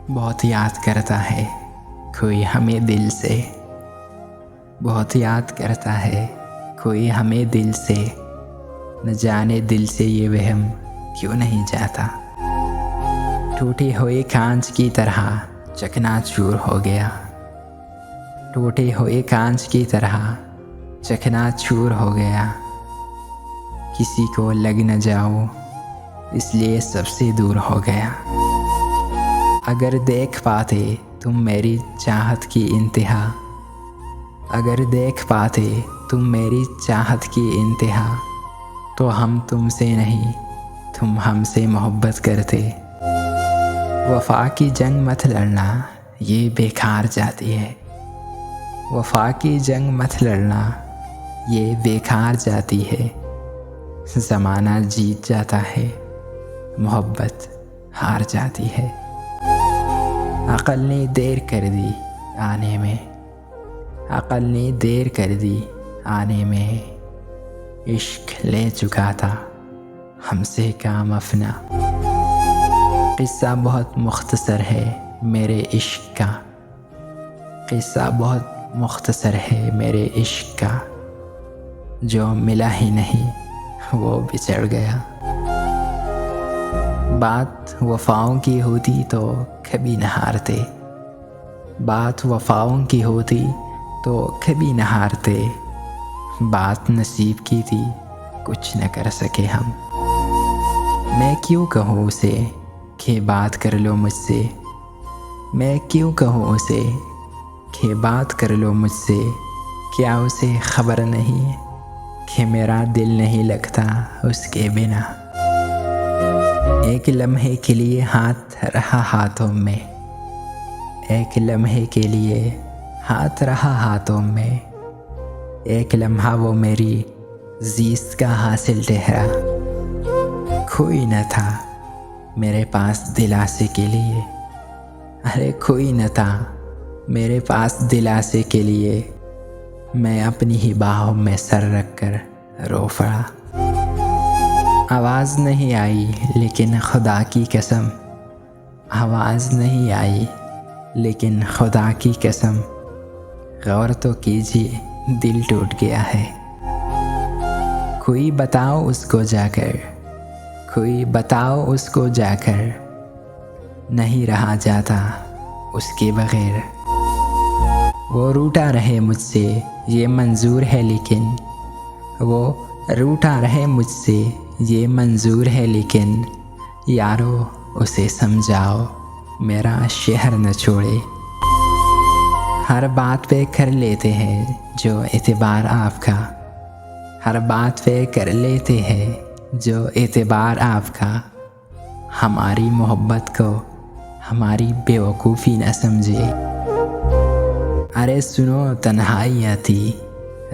बहुत याद करता है कोई हमें दिल से, बहुत याद करता है कोई हमें दिल से, न जाने दिल से ये वहम क्यों नहीं जाता। टूटे हुए कांच की तरह चकनाचूर हो गया, टूटे हुए कांच की तरह चकनाचूर हो गया। किसी को लग न जाऊं इसलिए सबसे दूर हो गया। अगर देख पाते तुम मेरी चाहत की इंतहा, अगर देख पाते तुम मेरी चाहत की इंतहा, तो हम तुमसे नहीं तुम हमसे मोहब्बत करते। वफा की जंग मत लड़ना ये बेकार जाती है, वफा की जंग मत लड़ना ये बेकार जाती है। ज़माना जीत जाता है, मोहब्बत हार जाती है। अक़ल ने देर कर दी आने में, अक़ल ने देर कर दी आने में। इश्क ले चुका था हमसे काम अपना। क़िस्सा बहुत मुख्तसर है मेरे इश्क का, क़िस्सा बहुत मुख्तसर है मेरे इश्क का। जो मिला ही नहीं वो बिछड़ गया। बात वफ़ाओं की होती तो कभी न हारते, बात वफ़ाओं की होती तो कभी न हारते। बात नसीब की थी कुछ न कर सके हम। मैं क्यों कहूँ उसे कि बात कर लो मुझसे, मैं क्यों कहूँ उसे कि बात कर लो मुझसे। क्या उसे ख़बर नहीं कि मेरा दिल नहीं लगता उसके बिना। एक लम्हे के लिए हाथ रहा हाथों में, एक लम्हे के लिए हाथ रहा हाथों में। एक लम्हा वो मेरी ज़ीस्त का हासिल ठहरा। कोई न था मेरे पास दिलासे के लिए, अरे कोई न था मेरे पास दिलासे के लिए। मैं अपनी ही बाहों में सर रख कर रो पड़ा। आवाज़ नहीं आई लेकिन खुदा की कसम, आवाज़ नहीं आई लेकिन खुदा की कसम। गौर तो कीजिए दिल टूट गया है। कोई बताओ उसको जाकर, कोई बताओ उसको जाकर। नहीं रहा जाता उसके बग़ैर। वो रूठा रहे मुझसे ये मंजूर है लेकिन, वो रूठा रहे मुझसे ये मंजूर है लेकिन। यारो उसे समझाओ मेरा शहर न छोड़े। हर बात पे कर लेते हैं जो एतबार आपका, हर बात पे कर लेते हैं जो एतबार आपका। हमारी मोहब्बत को हमारी बेवकूफ़ी न समझे। अरे सुनो तन्हाइयाँ थी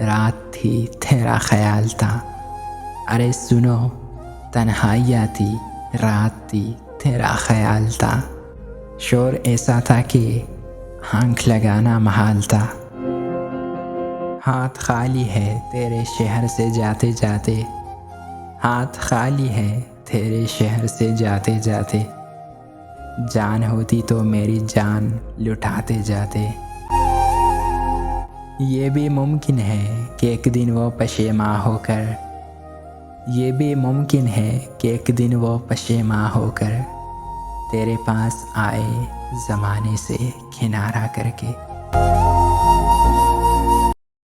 रात थी तेरा ख्याल था। अरे सुनो तन्हाइयाँ थी रात थी तेरा ख्याल था। शोर ऐसा था कि आँख लगाना महाल था। हाथ खाली है तेरे शहर से जाते जाते, हाथ खाली है तेरे शहर से जाते जाते। जान होती तो मेरी जान लुटाते जाते। ये भी मुमकिन है कि एक दिन वो पशेमा होकर, ये भी मुमकिन है कि एक दिन वो पशेमा होकर तेरे पास आए ज़माने से किनारा करके।